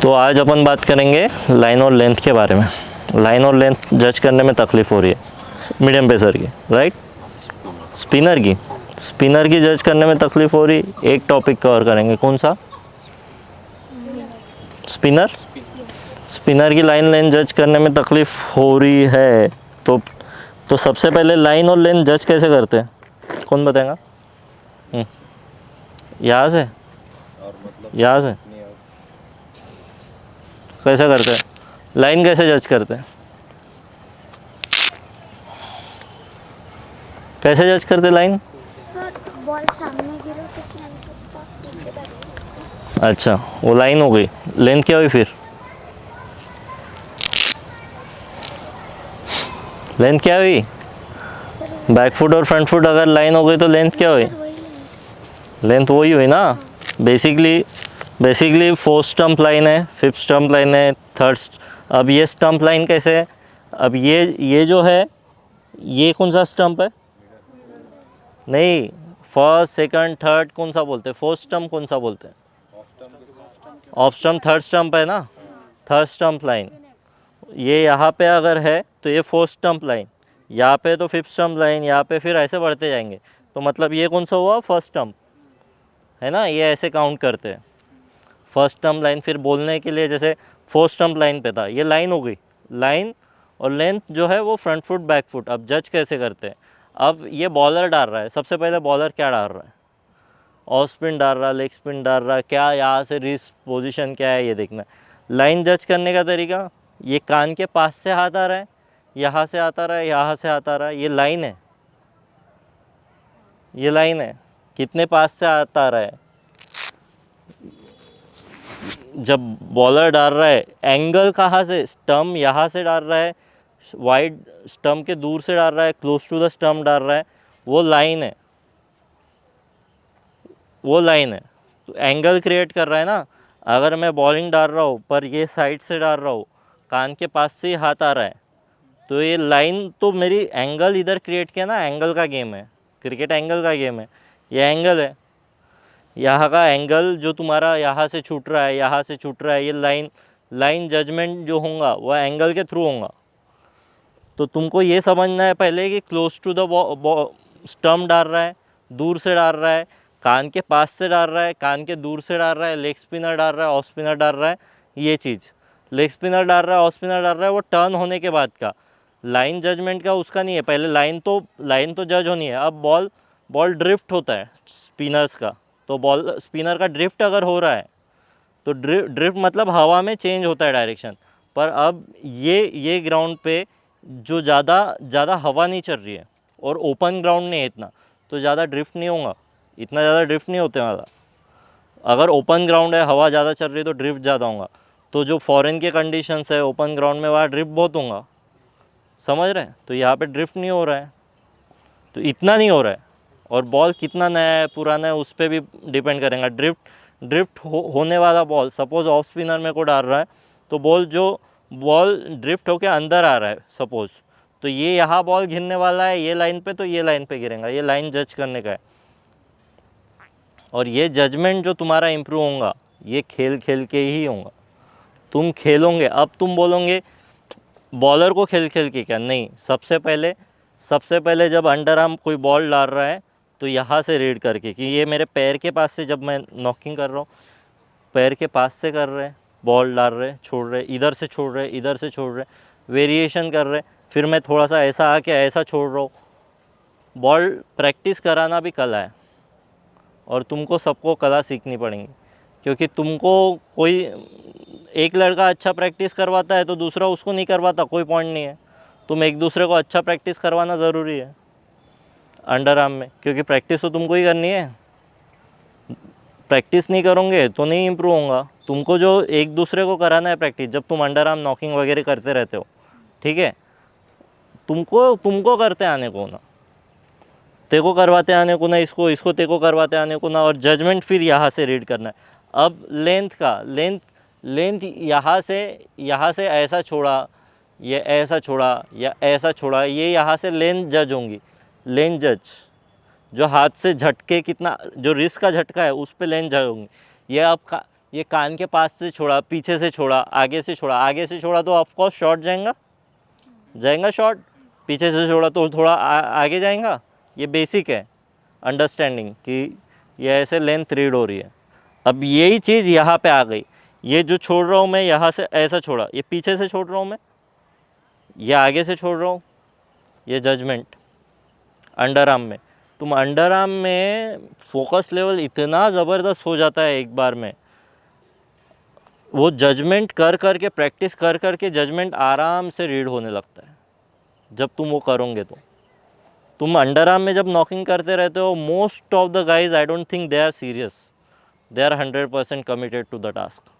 तो आज अपन बात करेंगे लाइन और लेंथ के बारे में। लाइन और लेंथ जज करने में तकलीफ़ हो रही है मीडियम पेसर की, राइट। स्पिनर की जज करने में तकलीफ़ हो रही। एक टॉपिक कवर करेंगे, कौन सा? स्पिनर की लाइन लेंथ जज करने में तकलीफ़ हो रही है। तो सबसे पहले लाइन और लेंथ जज कैसे करते हैं, कौन बताएगा? यहाँ से कैसे करते हैं? लाइन कैसे जज करते हैं? कैसे जज करते लाइन? बॉल सामने गिरो तो फ्रंट फुट पीछे बैक। अच्छा, वो लाइन हो गई। लेंथ क्या हुई फिर? लेंथ क्या हुई? बैक फुट और फ्रंट फुट अगर लाइन हो गई तो लेंथ क्या हुई? लेंथ वही हुई ना। बेसिकली फोर्थ स्टंप लाइन है, फिफ्थ स्टंप लाइन है, थर्ड। अब ये स्टंप लाइन कैसे है? अब ये जो है, ये कौन सा स्टंप है? नहीं, फर्स्ट सेकंड थर्ड कौन सा बोलते हैं? फोर्थ स्टंप कौन सा बोलते हैं? ऑफ स्टंप थर्ड स्टंप है ना, थर्ड स्टंप लाइन। ये यहाँ पे अगर है तो ये फोर्थ स्टंप लाइन, यहाँ पे तो फिफ्थ स्टंप लाइन, यहाँ पे फिर ऐसे बढ़ते जाएंगे। तो मतलब ये कौन सा हुआ? फर्स्ट स्टंप है ना। ये ऐसे काउंट करते हैं फर्स्ट स्टंप लाइन। फिर बोलने के लिए जैसे फोर्थ स्टंप लाइन पे था, ये लाइन हो गई। लाइन और लेंथ जो है वो फ्रंट फुट बैक फुट। अब जज कैसे करते हैं? अब ये बॉलर डाल रहा है, सबसे पहले बॉलर क्या डाल रहा है? ऑफ स्पिन डाल रहा है, लेग स्पिन डाल रहा है, क्या यहाँ से रिस्ट पोजीशन क्या है ये देखना है। लाइन जज करने का तरीका, ये कान के पास से हाथ आ रहा है, यहाँ से आता रहा है, यहाँ से आता रहा है, ये लाइन है। ये लाइन है, कितने पास से आता रहा है। जब बॉलर डाल रहा है, एंगल कहाँ से? स्टम्प यहाँ से डाल रहा है, वाइड स्टम्प के दूर से डाल रहा है, क्लोज टू द स्टम्प डाल रहा है, वो लाइन है। वो लाइन है, तो एंगल क्रिएट कर रहा है ना। अगर मैं बॉलिंग डाल रहा हूँ पर ये साइड से डाल रहा हूँ, कान के पास से ही हाथ आ रहा है, तो ये लाइन तो मेरी एंगल इधर क्रिएट किया ना। एंगल का गेम है, क्रिकेट एंगल का गेम है। ये एंगल है, यहाँ का एंगल जो तुम्हारा यहाँ से छूट रहा है, यहाँ से छूट रहा है, ये लाइन जजमेंट जो होगा वह एंगल के थ्रू होगा। तो तुमको ये समझना है पहले कि क्लोज टू द स्टम्प डाल रहा है, दूर से डाल रहा है, कान के पास से डाल रहा है, कान के दूर से डाल रहा है, लेग स्पिनर डाल रहा है, ऑफ स्पिनर डाल रहा है। ये चीज़ लेग स्पिनर डाल रहा है, ऑफ स्पिनर डाल रहा है, वो टर्न होने के बाद का लाइन जजमेंट का उसका नहीं है। पहले लाइन तो जज होनी है। अब बॉल ड्रिफ्ट होता है स्पिनर्स का, तो बॉल स्पिनर का ड्रिफ्ट अगर हो रहा है तो ड्रिफ्ट मतलब हवा में चेंज होता है डायरेक्शन। पर अब ये ग्राउंड पे जो ज़्यादा हवा नहीं चल रही है और ओपन ग्राउंड नहीं है इतना, तो ज़्यादा ड्रिफ्ट नहीं होगा, इतना ज़्यादा ड्रिफ्ट नहीं होते वाला। अगर ओपन ग्राउंड है, हवा ज़्यादा चल रही है तो ड्रिफ्ट ज़्यादा होगा। तो जो फॉरेन के कंडीशंस है ओपन ग्राउंड में, वहाँ ड्रिफ्ट बहुत होगा, समझ रहे हैं? तो यहाँ पे ड्रिफ्ट नहीं हो रहा है, तो इतना नहीं हो रहा है। और बॉल कितना नया है पुराना है उस पर भी डिपेंड करेगा। ड्रिफ्ट होने वाला बॉल, सपोज़ ऑफ स्पिनर मेरे को डाल रहा है, तो बॉल ड्रिफ्ट होके अंदर आ रहा है सपोज़, तो ये यहाँ बॉल गिरने वाला है ये लाइन पे, तो ये लाइन पे गिरेगा। ये लाइन जज करने का है। और ये जजमेंट जो तुम्हारा इम्प्रूव होगा, ये खेल खेल के ही होगा। तुम खेलोगे, अब तुम बोलोगे बॉलर को खेल खेल के क्या? नहीं, सबसे पहले जब अंडर आर्म कोई बॉल डाल रहा है तो यहाँ से रीड करके कि ये मेरे पैर के पास से, जब मैं नॉकिंग कर रहा हूँ पैर के पास से कर रहे हैं, बॉल डाल रहे, छोड़ रहे, इधर से छोड़ रहे, इधर से छोड़ रहे, वेरिएशन कर रहे, फिर मैं थोड़ा सा ऐसा आके ऐसा छोड़ रहा हूँ। बॉल प्रैक्टिस कराना भी कला है, और तुमको सबको कला सीखनी पड़ेगी। क्योंकि तुमको कोई एक लड़का अच्छा प्रैक्टिस करवाता है तो दूसरा उसको नहीं करवाता, कोई पॉइंट नहीं है। तुम एक दूसरे को अच्छा प्रैक्टिस करवाना ज़रूरी है अंडर आर्म में, क्योंकि प्रैक्टिस तो तुमको ही करनी है। प्रैक्टिस नहीं करोगे तो नहीं इम्प्रूव होगा। तुमको जो एक दूसरे को कराना है प्रैक्टिस, जब तुम अंडर आर्म नॉकिंग वगैरह करते रहते हो, ठीक है, तुमको करते आने को ना, तेको करवाते आने को ना, इसको तेको करवाते आने को ना। और जजमेंट फिर यहाँ से रीड करना है। अब लेंथ यहाँ से ऐसा छोड़ा, ये ऐसा छोड़ा या ऐसा छोड़ा, ये यहाँ से लेंथ जज होंगी। लेंथ जज जो हाथ से झटके कितना, जो रिस्ट का झटका है उस पे लेंथ जज होंगी। ये अब ये कान के पास से छोड़ा, पीछे से छोड़ा, आगे से छोड़ा, आगे से छोड़ा तो ऑफकोर्स शॉर्ट जाएगा शॉर्ट, पीछे से छोड़ा तो थोड़ा आगे जाएगा। ये बेसिक है अंडरस्टैंडिंग कि ये ऐसे लेंथ रीड हो रही है। अब यही चीज़ यहाँ पे आ गई, ये जो छोड़ रहा हूँ मैं यहाँ से ऐसा छोड़ा, ये पीछे से छोड़ रहा हूँ मैं, ये आगे से छोड़ रहा हूँ, ये जजमेंट अंडर आर्म में। तुम अंडर आर्म में फोकस लेवल इतना ज़बरदस्त हो जाता है एक बार में, वो जजमेंट कर कर के प्रैक्टिस कर कर के जजमेंट आराम से रीड होने लगता है जब तुम वो करोगे तो। तुम अंडर आर्म में जब नॉकिंग करते रहते हो, most of the guys I don't think they are serious, they are 100% committed to the task.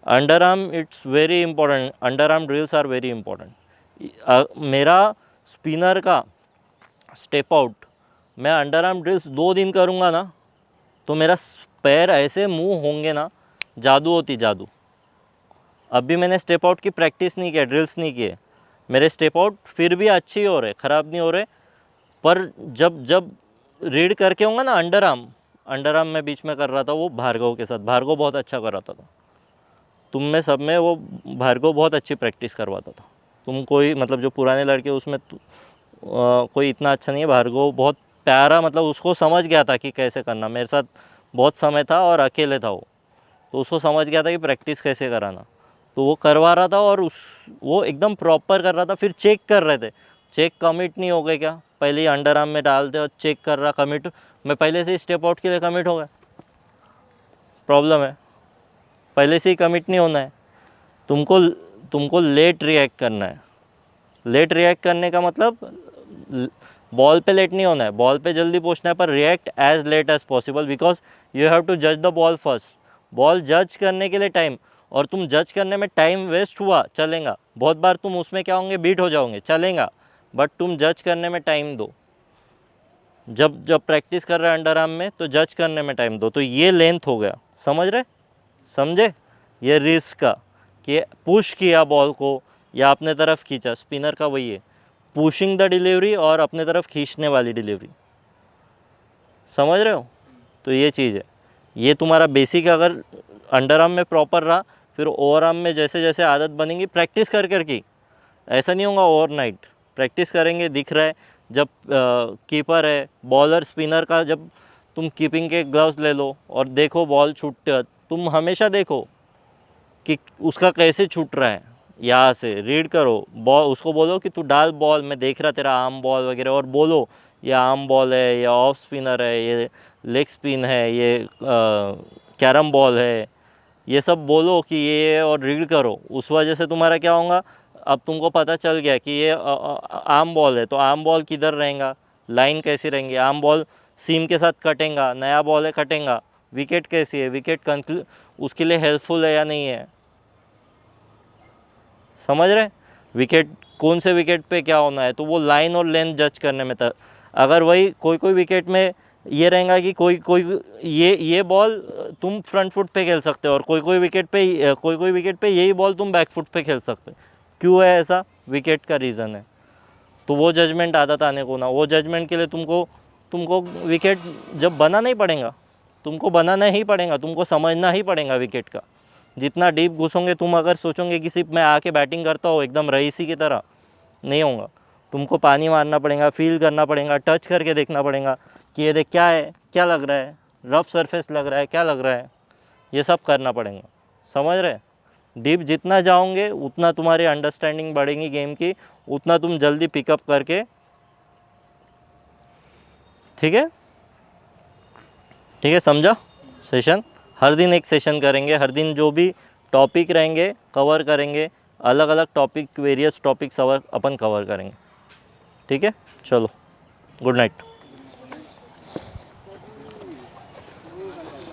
Underarm it's very important, underarm drills are very important. मेरा स्पिनर का step out, मैं underarm drills 2 दिन करूँगा ना तो मेरा पैर ऐसे मूव होंगे ना, जादू होती जादू। अभी मैंने स्टेप आउट की प्रैक्टिस नहीं किया, ड्रिल्स नहीं किए, मेरे स्टेप आउट फिर भी अच्छे ही हो रहे, ख़राब नहीं हो रहे। पर जब जब रीड करके होंगे ना अंडर आर्म मैं बीच में कर रहा था वो भार्गव के साथ, भार्गव बहुत अच्छा कर रहा था। तुम में सब में वो भार्गव बहुत अच्छी प्रैक्टिस करवाता था। तुम कोई मतलब जो पुराने लड़के उसमें कोई इतना अच्छा नहीं है, भार्गव बहुत प्यारा, मतलब उसको समझ गया था कि कैसे करना। मेरे साथ बहुत समय था और अकेले था वो, तो उसको समझ गया था कि प्रैक्टिस कैसे कराना, तो वो करवा रहा था और वो एकदम प्रॉपर कर रहा था। फिर चेक कर रहे थे, चेक कमिट नहीं हो गए क्या, पहले ही अंडर आर्म में डालते और चेक कर रहा कमिट, मैं पहले से ही स्टेप आउट के लिए कमिट हो गया। प्रॉब्लम है, पहले से ही कमिट नहीं होना है, तुमको लेट रिएक्ट करना है। लेट रिएक्ट करने का मतलब बॉल पे लेट नहीं होना है, बॉल पे जल्दी पहुंचना है, पर react as late as possible, because you have to जज द बॉल फर्स्ट। बॉल जज करने के लिए टाइम, और तुम जज करने में टाइम वेस्ट हुआ चलेगा, बहुत बार तुम उसमें क्या होंगे, बीट हो जाओगे, चलेगा, बट तुम जज करने में टाइम दो। जब जब प्रैक्टिस कर रहे हैं अंडर आर्म में तो जज करने में टाइम दो। तो ये लेंथ हो गया, समझ रहे, समझे, ये रिस्क का कि पुश किया बॉल को या अपने तरफ खींचा, स्पिनर का वही है, पुशिंग द डिलीवरी और अपने तरफ खींचने वाली डिलीवरी, समझ रहे हो। तो ये चीज़ है, ये तुम्हारा बेसिक अगर अंडर आर्म में प्रॉपर रहा, फिर ओवर आर्म में जैसे जैसे आदत बनेगी प्रैक्टिस कर कर की, ऐसा नहीं होगा ओवरनाइट, प्रैक्टिस करेंगे। दिख रहा है जब कीपर है, बॉलर, स्पिनर का, जब तुम कीपिंग के ग्लव्स ले लो और देखो बॉल छूटते, तुम हमेशा देखो कि उसका कैसे छूट रहा है, यहाँ से रीड करो बॉल, उसको बोलो कि तू डाल बॉल, मैं देख रहा तेरा आर्म बॉल वगैरह, और बोलो ये आर्म बॉल है, ये ऑफ स्पिनर है, ये लेग स्पिन है, ये कैरम बॉल है, ये सब बोलो कि ये, और रीड करो। उस वजह से तुम्हारा क्या होगा, अब तुमको पता चल गया कि ये आर्म बॉल है, तो आर्म बॉल किधर रहेगा, लाइन कैसी रहेंगी, आर्म बॉल सीम के साथ कटेगा, नया बॉल है कटेगा, विकेट कैसी है, विकेट उसके लिए हेल्पफुल है या नहीं है, समझ रहे, विकेट कौन से विकेट पे क्या होना है, तो वो लाइन और लेंथ जज करने में था। अगर वही कोई विकेट में ये रहेगा कि कोई ये बॉल तुम फ्रंट फुट पे खेल सकते हो, और कोई विकेट पे यही बॉल तुम बैक फुट पे खेल सकते हो, क्यों है ऐसा, विकेट का रीज़न है। तो वो जजमेंट आदत आने को ना, वो जजमेंट के लिए तुमको विकेट जब बनाना ही पड़ेगा, तुमको समझना ही पड़ेगा विकेट का। जितना डीप घुसोगे तुम, अगर सोचोगे कि सिर्फ मैं आके बैटिंग करता हूँ एकदम रईसी की तरह, नहीं होगा, तुमको पानी मारना पड़ेगा, फील करना पड़ेगा, टच करके देखना पड़ेगा कि ये देख क्या है, क्या लग रहा है, रफ सरफेस लग रहा है, क्या लग रहा है, ये सब करना पड़ेगा, समझ रहे। डीप जितना जाओगे उतना तुम्हारी अंडरस्टैंडिंग बढ़ेगी गेम की, उतना तुम जल्दी पिकअप करके, ठीक है, ठीक है, समझा। सेशन हर दिन एक सेशन करेंगे, हर दिन जो भी टॉपिक रहेंगे कवर करेंगे, अलग अलग टॉपिक, वेरियस टॉपिक्स अपन कवर करेंगे, ठीक है। चलो, गुड नाइट।